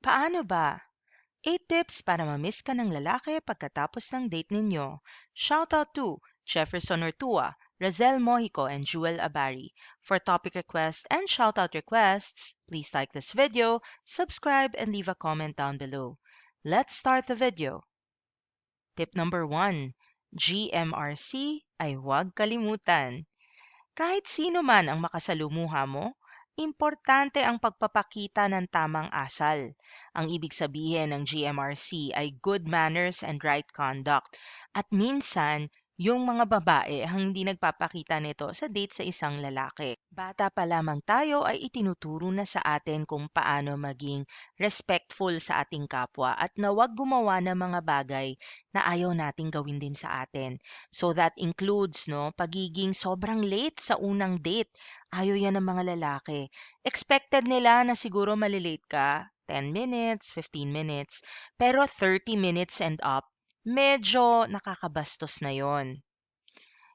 Paano ba? 8 tips para ma-miss ka ng lalaki pagkatapos ng date ninyo. Shoutout to Jefferson Ortua, Razel Mojico, and Jewel Abari. For topic requests and shoutout requests, please like this video, subscribe, and leave a comment down below. Let's start the video. Tip number 1. GMRC ay huwag kalimutan. Kahit sino man ang makasalumuha mo, importante ang pagpapakita ng tamang asal. Ang ibig sabihin ng GMRC ay good manners and right conduct. At minsan, yung mga babae ang hindi nagpapakita nito sa date sa isang lalaki. Bata pa lamang tayo ay itinuturo na sa atin kung paano maging respectful sa ating kapwa at na huwag gumawa ng mga bagay na ayaw nating gawin din sa atin. So that includes pagiging sobrang late sa unang date. Ayaw yan ng mga lalaki. Expected nila na siguro malilate ka 10 minutes, 15 minutes, pero 30 minutes and up, medyo nakakabastos na yon.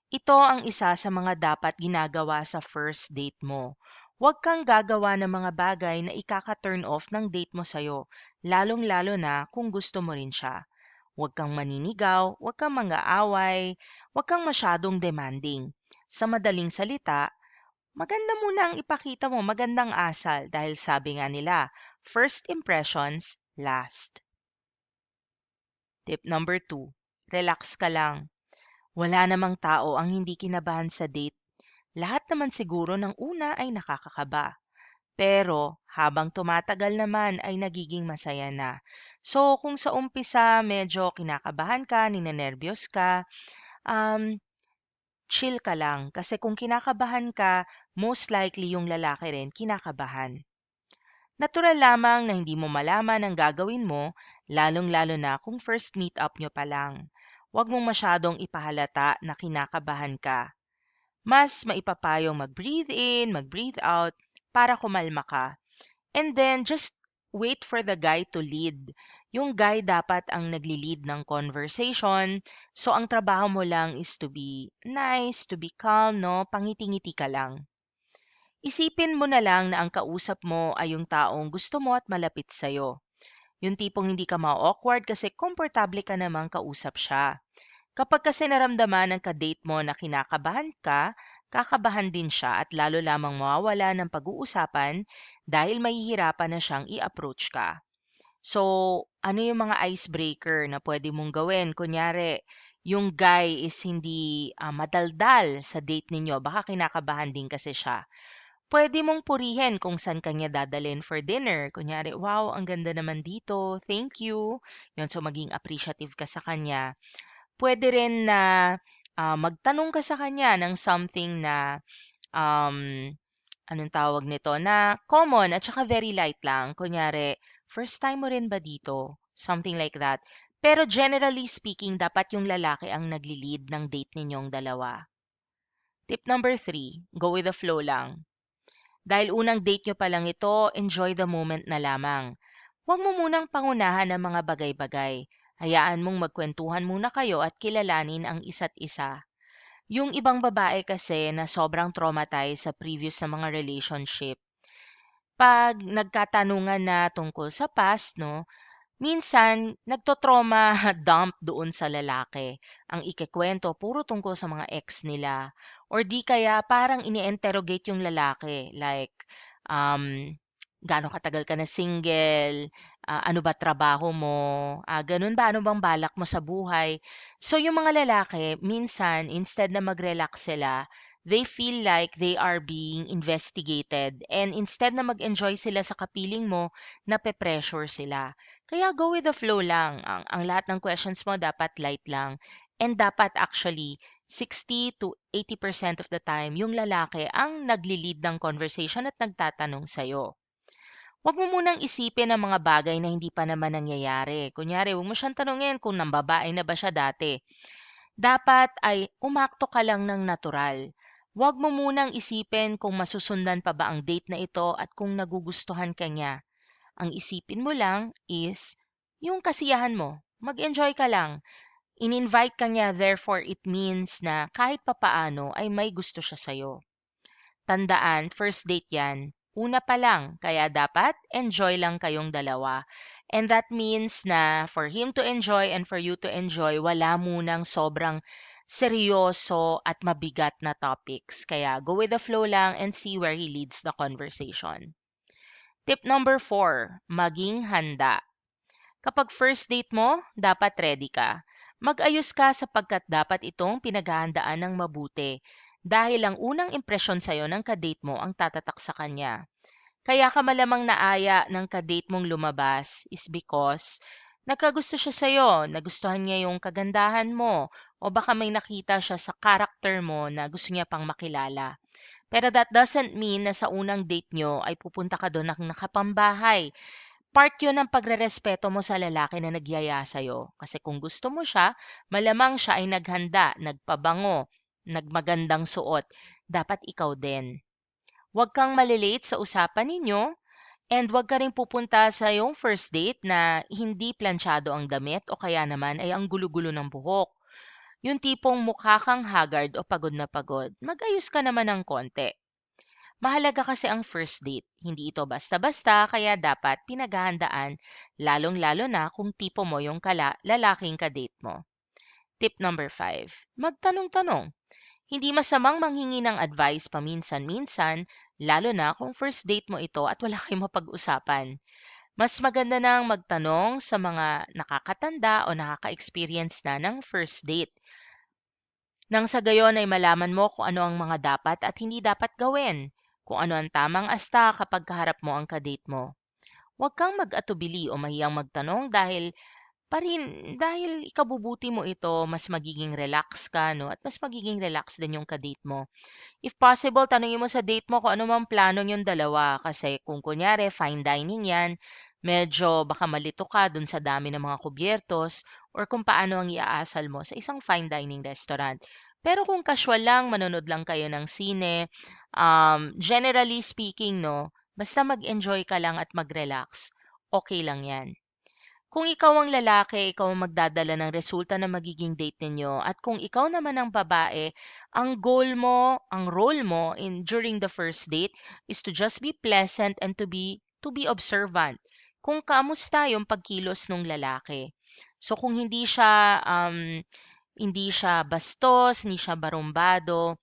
Ito ang isa sa mga dapat ginagawa sa first date mo. Huwag kang gagawa ng mga bagay na ikaka-turn off ng date mo sa'yo, lalong-lalo na kung gusto mo rin siya. Huwag kang maninigaw, huwag kang mang-aaway, huwag kang masyadong demanding. Sa madaling salita, maganda muna ang ipakita mo, magandang asal dahil sabi nga nila, first impressions last. Tip number 2, relax ka lang. Wala namang tao ang hindi kinabahan sa date. Lahat naman siguro ng una ay nakakakaba. Pero habang tumatagal naman ay nagiging masaya na. So kung sa umpisa medyo kinakabahan ka, ninenervyos ka, um, chill ka lang. Kasi kung kinakabahan ka, most likely yung lalaki rin kinakabahan. Natural lamang na hindi mo malaman ang gagawin mo, lalong-lalo na kung first meet up nyo pa lang. Huwag mong masyadong ipahalata na kinakabahan ka. Mas maipapayong mag-breathe in, mag-breathe out para kumalma ka. And then, just wait for the guy to lead. Yung guy dapat ang nagli-lead ng conversation. So, ang trabaho mo lang is to be nice, to be calm, no? Pangiti-ngiti ka lang. Isipin mo na lang na ang kausap mo ay yung taong gusto mo at malapit sa'yo. Yung tipong hindi ka ma-awkward kasi komportable ka namang kausap siya. Kapag kasi naramdaman ng ka-date mo na kinakabahan ka, kakabahan din siya at lalo lamang mawawala ng pag-uusapan dahil mahihirapan na siyang i-approach ka. So, ano yung mga icebreaker na pwede mong gawin? Kunyari, yung guy is hindi madaldal sa date ninyo, baka kinakabahan din kasi siya. Pwede mong purihin kung saan kanya dadalhin for dinner. Kunyari, wow, ang ganda naman dito. Thank you. Yun, so maging appreciative ka sa kanya. Pwede rin na magtanong ka sa kanya ng something na um, anong tawag nito, na common at saka very light lang. Kunyari, first time mo rin ba dito? Something like that. Pero generally speaking, dapat yung lalaki ang nagli-lead ng date ninyong dalawa. Tip number 3, go with the flow lang. Dahil unang date nyo pa lang ito, enjoy the moment na lamang. Huwag mo munang pangunahan ng mga bagay-bagay. Hayaan mong magkwentuhan muna kayo at kilalanin ang isa't isa. Yung ibang babae kasi na sobrang traumatized sa previous na mga relationship, pag nagkatanungan na tungkol sa past, no, minsan nagtotrauma dump doon sa lalaki. Ang ikikwento puro tungkol sa mga ex nila. Or di kaya parang ini-interrogate yung lalaki. Like, gaano katagal ka na single? Ano ba trabaho mo? Ganun ba? Ano bang balak mo sa buhay? So yung mga lalaki, minsan, instead na mag-relax sila, they feel like they are being investigated. And instead na mag-enjoy sila sa kapiling mo, nape-pressure sila. Kaya go with the flow lang. Ang lahat ng questions mo dapat light lang. And dapat actually 60 to 80% of the time, yung lalaki ang nagli-lead ng conversation at nagtatanong sa'yo. Huwag mo munang isipin ang mga bagay na hindi pa naman nangyayari. Kunyari, huwag mo siyang tanungin kung nambabae na ba siya dati. Dapat ay umakto ka lang ng natural. Huwag mo munang isipin kung masusundan pa ba ang date na ito at kung nagugustuhan ka niya. Ang isipin mo lang is yung kasiyahan mo. Mag-enjoy ka lang. In-invite ka niya, therefore it means na kahit papaano ay may gusto siya sa'yo. Tandaan, first date yan. Una pa lang, kaya dapat enjoy lang kayong dalawa. And that means na for him to enjoy and for you to enjoy, wala munang sobrang seryoso at mabigat na topics. Kaya go with the flow lang and see where he leads the conversation. Tip number 4, maging handa. Kapag first date mo, dapat ready ka. Mag-ayos ka sapagkat dapat itong pinaghahandaan ng mabuti dahil ang unang impresyon sa'yo ng kadate mo ang tatatak sa kanya. Kaya ka malamang naaya ng kadate mong lumabas is because nagkagusto siya sa'yo, nagustuhan niya yung kagandahan mo, o baka may nakita siya sa character mo na gusto niya pang makilala. Pero that doesn't mean na sa unang date nyo ay pupunta ka doon ng nakapambahay. Part yun ng pagrerespeto mo sa lalaki na nagyaya sa'yo. Kasi kung gusto mo siya, malamang siya ay naghanda, nagpabango, nagmagandang suot. Dapat ikaw din. Huwag kang malilate sa usapan ninyo and huwag ka rin pupunta sa yung first date na hindi planchado ang damit o kaya naman ay ang gulo-gulo ng buhok. Yung tipong mukha kang haggard o pagod na pagod, mag-ayos ka naman ng konti. Mahalaga kasi ang first date. Hindi ito basta-basta kaya dapat pinaghahandaan lalong-lalo na kung tipo mo yung lalaking kadate mo. Tip number 5, magtanong-tanong. Hindi masamang manghingi ng advice paminsan-minsan, lalo na kung first date mo ito at wala kayong mapag-usapan. Mas maganda nang magtanong sa mga nakakatanda o nakaka-experience na ng first date. Nang sa gayon ay malaman mo kung ano ang mga dapat at hindi dapat gawin, kung ano ang tamang asta kapag kaharap mo ang kadate mo. Huwag kang mag-atubili o mahiyang magtanong dahil ikabubuti mo ito, mas magiging relax ka, no? At mas magiging relax din yung kadate mo. If possible, tanungin mo sa date mo kung ano mang plano yung dalawa. Kasi kung kunyari, fine dining yan, medyo baka malito ka dun sa dami ng mga kubyertos or kung paano ang iaasal mo sa isang fine dining restaurant. Pero kung casual lang, manonood lang kayo ng sine, generally speaking, no, basta mag-enjoy ka lang at mag-relax, okay lang yan. Kung ikaw ang lalaki, ikaw ang magdadala ng resulta ng magiging date ninyo. At kung ikaw naman ang babae, ang goal mo, ang role mo during the first date is to just be pleasant and to be observant. Kung kamusta yung pagkilos ng lalaki. So kung hindi siya bastos, hindi siya barumbado,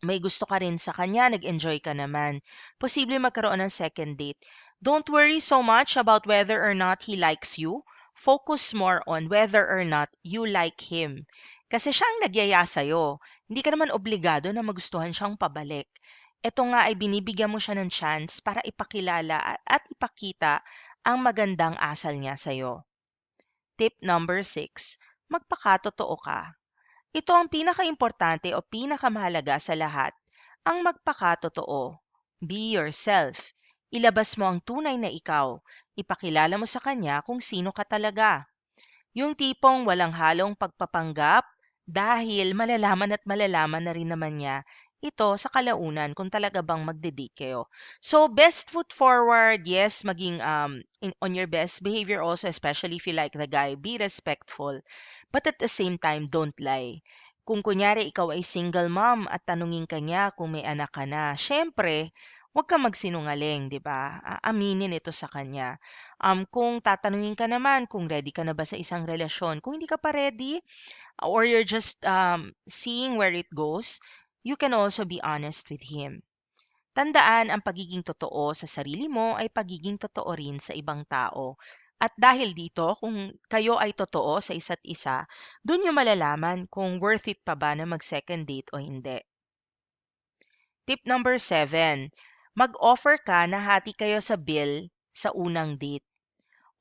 may gusto ka rin sa kanya, nag-enjoy ka naman, posible magkaroon ng second date. Don't worry so much about whether or not he likes you. Focus more on whether or not you like him. Kasi siya ang nagyaya sa'yo. Hindi ka naman obligado na magustuhan siyang pabalik. Ito nga ay binibigyan mo siya ng chance para ipakilala at ipakita ang magandang asal niya sa'yo. Tip number 6, magpakatotoo ka. Ito ang pinakaimportante o pinakamahalaga sa lahat, ang magpakatotoo. Be yourself. Ilabas mo ang tunay na ikaw. Ipakilala mo sa kanya kung sino ka talaga. Yung tipong walang halong pagpapanggap dahil malalaman na rin naman niya ito sa kalaunan kung talaga bang magde-date kayo. So, best foot forward, yes, maging on your best behavior also, especially if you like the guy, be respectful. But at the same time, don't lie. Kung kunyari ikaw ay single mom at tanungin ka niya kung may anak ka na, syempre, huwag kang magsinungaling, 'di ba? Aminin ito sa kanya. Kung tatanungin ka naman kung ready ka na ba sa isang relasyon, kung hindi ka pa ready or you're just seeing where it goes, you can also be honest with him. Tandaan, ang pagiging totoo sa sarili mo ay pagiging totoo rin sa ibang tao. At dahil dito, kung kayo ay totoo sa isa't isa, dun nyo malalaman kung worth it pa ba na mag-second date o hindi. Tip number 7, mag-offer ka na hati kayo sa bill sa unang date.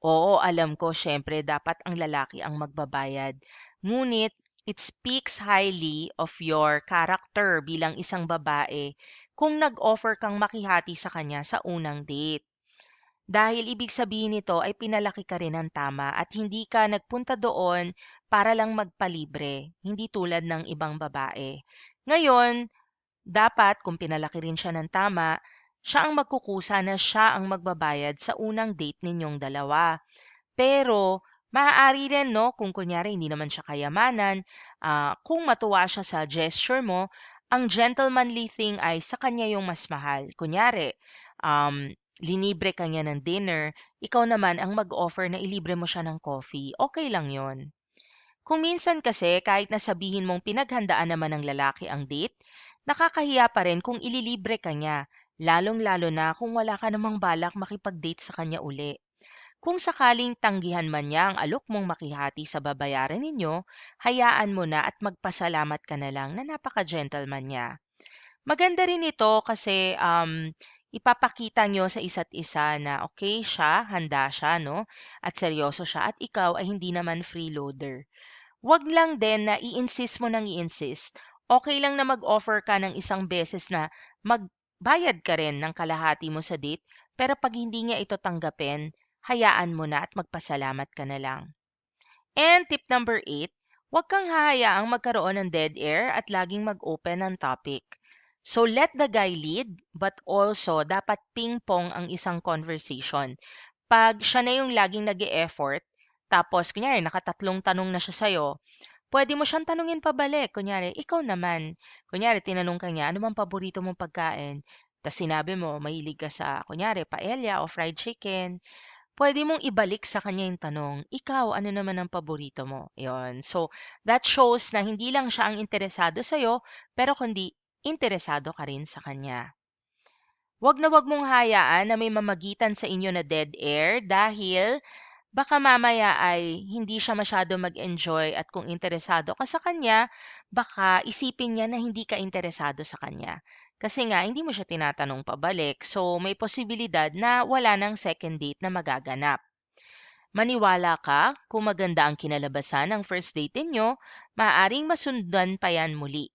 Oo, alam ko, syempre, dapat ang lalaki ang magbabayad. Ngunit, it speaks highly of your character bilang isang babae kung nag-offer kang makihati sa kanya sa unang date. Dahil ibig sabihin nito ay pinalaki ka rin ng tama at hindi ka nagpunta doon para lang magpalibre, hindi tulad ng ibang babae. Ngayon, dapat kung pinalaki rin siya ng tama, siya ang magkukusa na siya ang magbabayad sa unang date ninyong dalawa. Pero maaari rin 'no, kung kunyari hindi naman siya kayamanan, kung matuwa siya sa gesture mo, Ang gentlemanly thing ay sa kanya yung mas mahal. Kunyari, linibre ka niya ng dinner, ikaw naman ang mag-offer na ilibre mo siya ng coffee. Okay lang yon. Kung minsan kasi kahit na sabihin mong pinaghandaan naman ng lalaki ang date, nakakahiya pa rin kung ililibre ka niya, lalong-lalo na kung wala ka namang balak makipag-date sa kanya uli. Kung sakaling tanggihan man niya ang alok mong makihati sa babayaran ninyo, hayaan mo na at magpasalamat ka na lang na napaka-gentleman niya. Maganda rin ito kasi ipapakita nyo sa isa't isa na okay siya, handa siya, no? At seryoso siya at ikaw ay hindi naman freeloader. Wag lang din na i-insist mo ng i-insist. Okay lang na mag-offer ka ng isang beses na magbayad ka rin ng kalahati mo sa date, pero pag hindi niya ito tanggapin, hayaan mo na at magpasalamat ka na lang. And tip number 8, huwag kang hahayaang magkaroon ng dead air at laging mag-open ng topic. So let the guy lead, but also dapat ping-pong ang isang conversation. Pag siya na yung laging nag effort tapos kunyari nakatatlong tanong na siya sa'yo, pwede mo siyang tanungin pabalik. Kunyari, ikaw naman. Kunyari, tinanong ka niya, ano bang paborito mong pagkain? Tapos sinabi mo, mahilig ka sa, kunyari, paella o fried chicken. Pwede mong ibalik sa kanya yung tanong, ikaw, ano naman ang paborito mo? Yon. So, that shows na hindi lang siya ang interesado sa'yo, pero kundi interesado ka rin sa kanya. Wag na wag mong hayaan na may mamagitan sa inyo na dead air dahil baka mamaya ay hindi siya masyado mag-enjoy at kung interesado ka sa kanya, baka isipin niya na hindi ka interesado sa kanya. Kasi nga, hindi mo siya tinatanong pabalik. So, may posibilidad na wala ng second date na magaganap. Maniwala ka, kung maganda ang kinalabasan ng first date ninyo, maaaring masundan pa yan muli.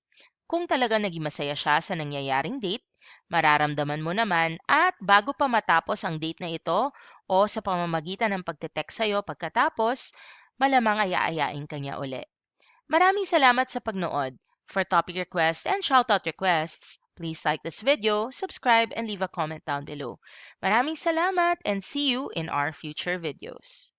Kung talaga naging masaya siya sa nangyayaring date, mararamdaman mo naman at bago pa matapos ang date na ito o sa pamamagitan ng pagte-text sa'yo pagkatapos, malamang ay aayain ka niya uli. Maraming salamat sa pagnood. For topic requests and shoutout requests, please like this video, subscribe, and leave a comment down below. Maraming salamat and see you in our future videos.